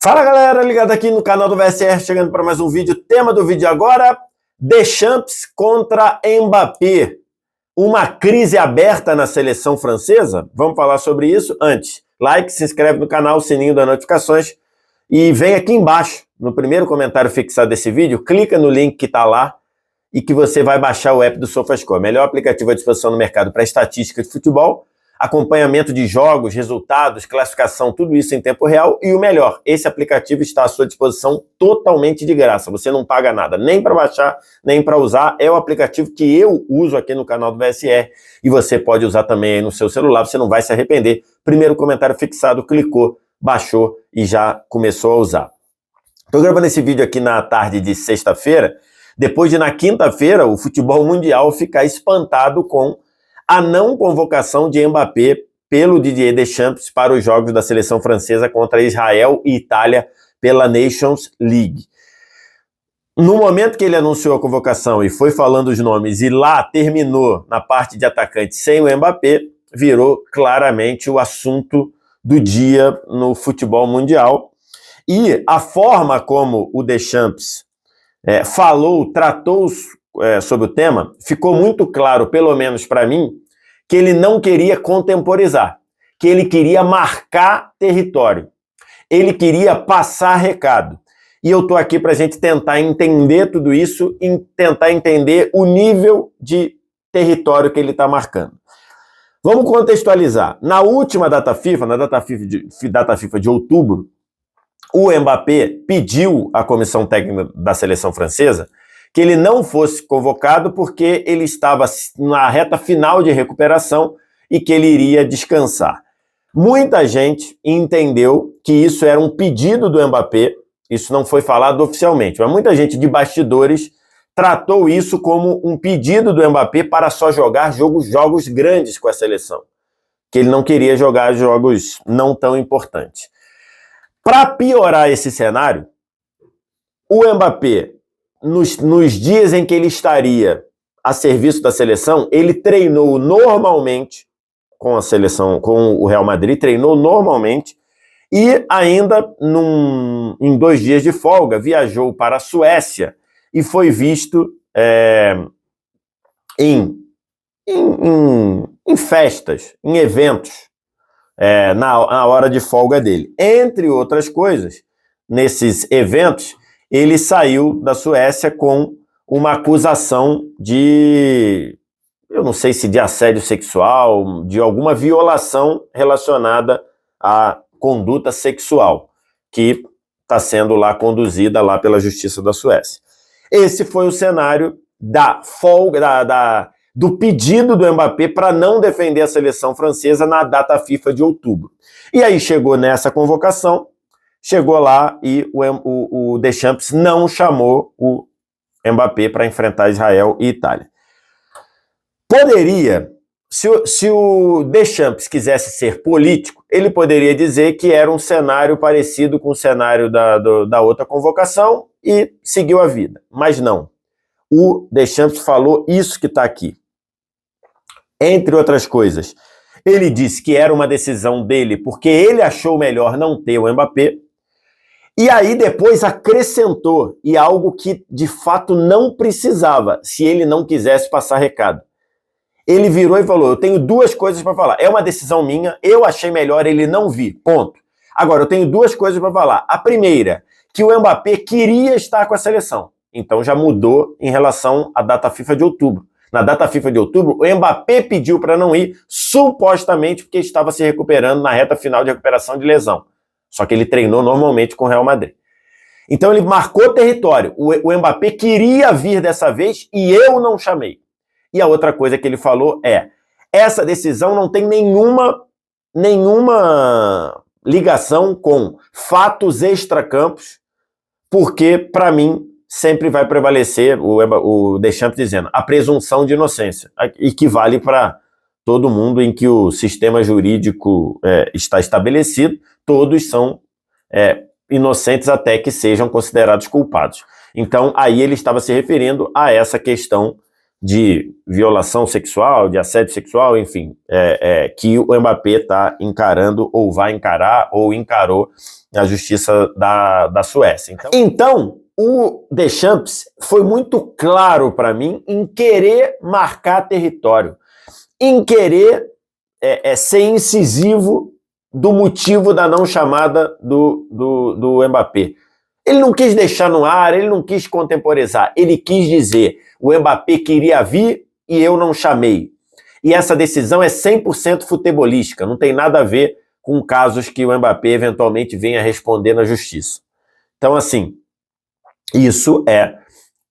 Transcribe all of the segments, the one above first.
Fala galera, ligado aqui no canal do VSR, chegando para mais um vídeo. Tema do vídeo agora, Deschamps contra Mbappé. Uma crise aberta na seleção francesa? Vamos falar sobre isso. Antes, like, se inscreve no canal, sininho das notificações e vem aqui embaixo, no primeiro comentário fixado desse vídeo, clica no link que está lá e que você vai baixar o app do SofaScore, melhor aplicativo à disposição no mercado para estatística de futebol, acompanhamento de jogos, resultados, classificação, tudo isso em tempo real. E o melhor, esse aplicativo está à sua disposição totalmente de graça. Você não paga nada, nem para baixar, nem para usar. É o aplicativo que eu uso aqui no canal do VSR e você pode usar também aí no seu celular, você não vai se arrepender. Primeiro comentário fixado, clicou, baixou e já começou a usar. Estou gravando esse vídeo aqui na tarde de sexta-feira, depois de na quinta-feira o futebol mundial ficar espantado com a não convocação de Mbappé pelo Didier Deschamps para os jogos da seleção francesa contra Israel e Itália pela Nations League. No momento que ele anunciou a convocação e foi falando os nomes e lá terminou na parte de atacante sem o Mbappé, virou claramente o assunto do dia no futebol mundial. E a forma como o Deschamps tratou sobre o tema, ficou muito claro, pelo menos para mim, que ele não queria contemporizar, que ele queria marcar território, ele queria passar recado. E eu estou aqui para a gente tentar entender tudo isso e tentar entender o nível de território que ele está marcando. Vamos contextualizar. Na última data FIFA, na data FIFA de outubro, o Mbappé pediu à comissão técnica da seleção francesa que ele não fosse convocado porque ele estava na reta final de recuperação e que ele iria descansar. Muita gente entendeu que isso era um pedido do Mbappé, isso não foi falado oficialmente, mas muita gente de bastidores tratou isso como um pedido do Mbappé para só jogar jogos grandes com a seleção, que ele não queria jogar jogos não tão importantes. Para piorar esse cenário, o Mbappé, nos dias em que ele estaria a serviço da seleção, ele treinou normalmente com a seleção, com o Real Madrid, treinou normalmente e ainda em 2 dias de folga viajou para a Suécia e foi visto em festas, em eventos, na hora de folga dele. Entre outras coisas, nesses eventos, ele saiu da Suécia com uma acusação de, eu não sei se de assédio sexual, de alguma violação relacionada à conduta sexual, que está sendo lá conduzida lá pela Justiça da Suécia. Esse foi o cenário da folga, do pedido do Mbappé para não defender a seleção francesa na data FIFA de outubro. E aí chegou nessa convocação, chegou lá e o Deschamps não chamou o Mbappé para enfrentar Israel e Itália. Poderia, se o Deschamps quisesse ser político, ele poderia dizer que era um cenário parecido com o cenário da outra convocação e seguiu a vida. Mas não. O Deschamps falou isso que está aqui. Entre outras coisas, ele disse que era uma decisão dele porque ele achou melhor não ter o Mbappé. E aí depois acrescentou, e algo que de fato não precisava, se ele não quisesse passar recado. Ele virou e falou, eu tenho 2 coisas para falar. É uma decisão minha, eu achei melhor ele não vir, ponto. Agora, eu tenho 2 coisas para falar. A primeira, que o Mbappé queria estar com a seleção. Então já mudou em relação à data FIFA de outubro. Na data FIFA de outubro, o Mbappé pediu para não ir, supostamente porque estava se recuperando na reta final de recuperação de lesão. Só que ele treinou normalmente com o Real Madrid. Então ele marcou território. O Mbappé queria vir dessa vez e eu não chamei. E a outra coisa que ele falou essa decisão não tem nenhuma ligação com fatos extracampos, porque, para mim, sempre vai prevalecer o Deschamps dizendo a presunção de inocência, e que vale para todo mundo em que o sistema jurídico está estabelecido, todos são inocentes até que sejam considerados culpados. Então, aí ele estava se referindo a essa questão de violação sexual, de assédio sexual, enfim, que o Mbappé está encarando, ou vai encarar, ou encarou na justiça da Suécia. Então, o Deschamps foi muito claro para mim em querer marcar território, em querer ser incisivo do motivo da não chamada do Mbappé. Ele não quis deixar no ar, ele não quis contemporizar, ele quis dizer: o Mbappé queria vir e eu não chamei. E essa decisão é 100% futebolística, não tem nada a ver com casos que o Mbappé eventualmente venha responder na justiça. Então, assim, isso é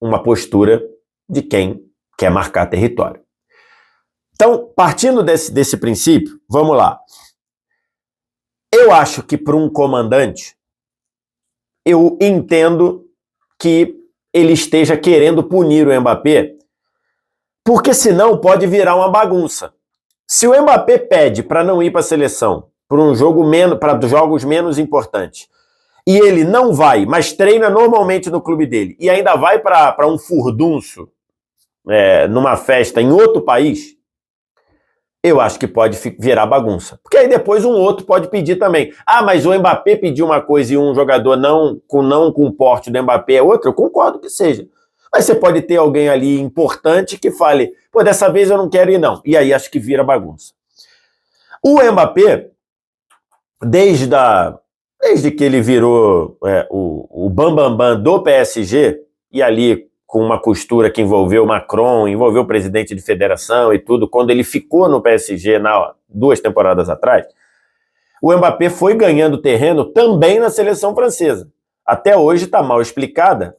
uma postura de quem quer marcar território. Então, partindo desse princípio, vamos lá. Eu acho que para um comandante, eu entendo que ele esteja querendo punir o Mbappé, porque senão pode virar uma bagunça. Se o Mbappé pede para não ir para a seleção, para jogos menos importantes, e ele não vai, mas treina normalmente no clube dele, e ainda vai para um furdunço numa festa em outro país, eu acho que pode virar bagunça. Porque aí depois um outro pode pedir também. Ah, mas o Mbappé pediu uma coisa e um jogador não com o porte do Mbappé é outro? Eu concordo que seja. Mas você pode ter alguém ali importante que fale: pô, dessa vez eu não quero ir não. E aí acho que vira bagunça. O Mbappé, desde que ele virou o bambambam do PSG, e ali com uma costura que envolveu Macron, envolveu o presidente de federação e tudo, quando ele ficou no PSG 2 temporadas atrás, o Mbappé foi ganhando terreno também na seleção francesa. Até hoje está mal explicada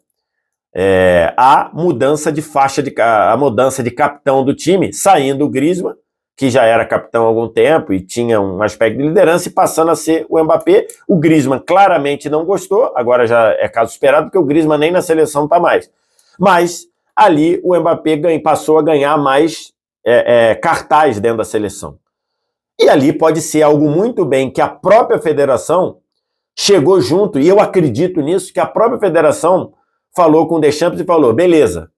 a mudança de capitão do time, saindo o Griezmann, que já era capitão há algum tempo e tinha um aspecto de liderança, e passando a ser o Mbappé. O Griezmann claramente não gostou, agora já é caso esperado, porque o Griezmann nem na seleção está mais. Mas ali o Mbappé passou a ganhar mais cartaz dentro da seleção. E ali pode ser algo muito bem que a própria federação chegou junto, e eu acredito nisso, que a própria federação falou com o Deschamps e falou: beleza,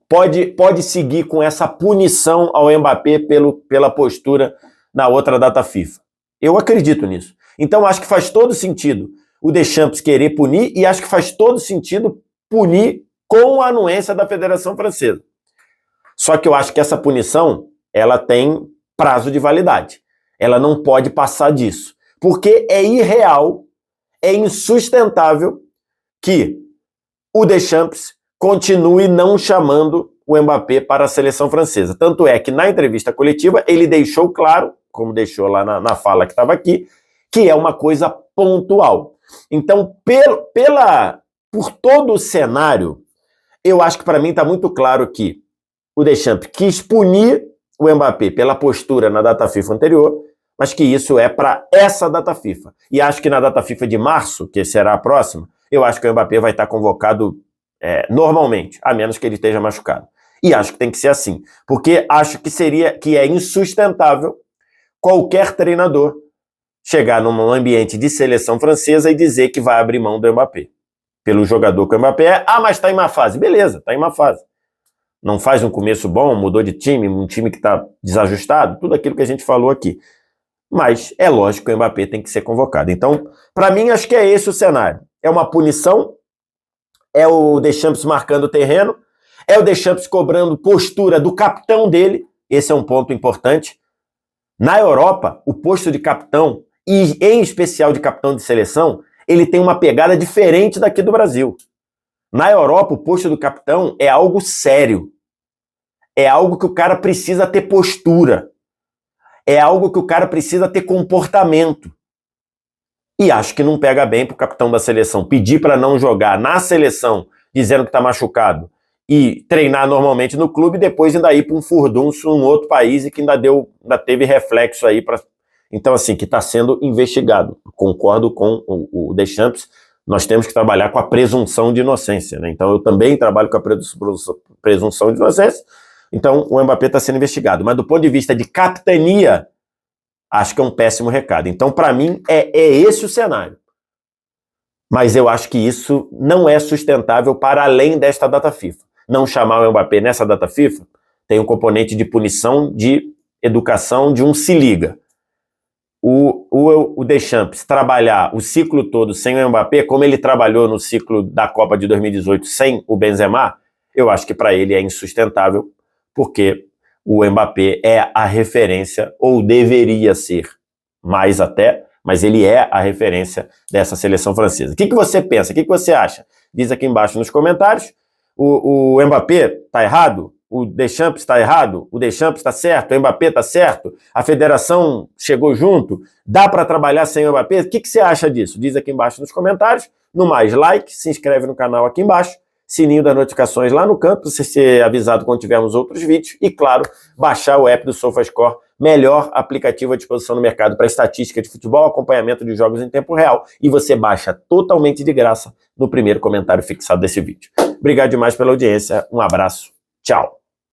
pode seguir com essa punição ao Mbappé pela postura na outra data FIFA. Eu acredito nisso. Então acho que faz todo sentido o Deschamps querer punir, e acho que faz todo sentido punir com a anuência da Federação Francesa. Só que eu acho que essa punição, ela tem prazo de validade. Ela não pode passar disso. Porque é irreal, é insustentável que o Deschamps continue não chamando o Mbappé para a seleção francesa. Tanto é que na entrevista coletiva ele deixou claro, como deixou lá na fala que estava aqui, que é uma coisa pontual. Então, por todo o cenário, eu acho que para mim está muito claro que o Deschamps quis punir o Mbappé pela postura na data FIFA anterior, mas que isso é para essa data FIFA. E acho que na data FIFA de março, que será a próxima, eu acho que o Mbappé vai estar convocado normalmente, a menos que ele esteja machucado. E acho que tem que ser assim, porque acho que é insustentável qualquer treinador chegar num ambiente de seleção francesa e dizer que vai abrir mão do Mbappé. Pelo jogador que o Mbappé é: ah, mas está em má fase. Beleza, está em má fase. Não faz um começo bom, mudou de time, um time que está desajustado, tudo aquilo que a gente falou aqui. Mas é lógico que o Mbappé tem que ser convocado. Então, para mim, acho que é esse o cenário. É uma punição, é o Deschamps marcando o terreno, é o Deschamps cobrando postura do capitão dele. Esse é um ponto importante. Na Europa, o posto de capitão, e em especial de capitão de seleção, ele tem uma pegada diferente daqui do Brasil. Na Europa, o posto do capitão é algo sério. É algo que o cara precisa ter postura. É algo que o cara precisa ter comportamento. E acho que não pega bem para o capitão da seleção pedir para não jogar na seleção, dizendo que está machucado, e treinar normalmente no clube, e depois ainda ir para um furdunço em outro país, e que ainda teve reflexo aí para. Então, assim, que está sendo investigado. Concordo com o Deschamps, nós temos que trabalhar com a presunção de inocência, né? Então, eu também trabalho com a presunção de inocência. Então, o Mbappé está sendo investigado. Mas do ponto de vista de capitania, acho que é um péssimo recado. Então, para mim, é esse o cenário. Mas eu acho que isso não é sustentável para além desta data FIFA. não chamar o Mbappé nessa data FIFA, tem um componente de punição, de educação, de um se liga. O Deschamps trabalhar o ciclo todo sem o Mbappé, como ele trabalhou no ciclo da Copa de 2018 sem o Benzema, eu acho que para ele é insustentável, porque o Mbappé é a referência, ou deveria ser mais até, mas ele é a referência dessa seleção francesa. O que você pensa? O que você acha? Diz aqui embaixo nos comentários. O Mbappé está errado? O Deschamps está errado? O Deschamps está certo? O Mbappé está certo? A federação chegou junto? Dá para trabalhar sem o Mbappé? O que você acha disso? Diz aqui embaixo nos comentários. No mais, like, se inscreve no canal aqui embaixo, sininho das notificações lá no canto, para você ser avisado quando tivermos outros vídeos e, claro, baixar o app do SofaScore, melhor aplicativo à disposição no mercado para estatística de futebol, acompanhamento de jogos em tempo real, e você baixa totalmente de graça no primeiro comentário fixado desse vídeo. Obrigado demais pela audiência, um abraço, tchau!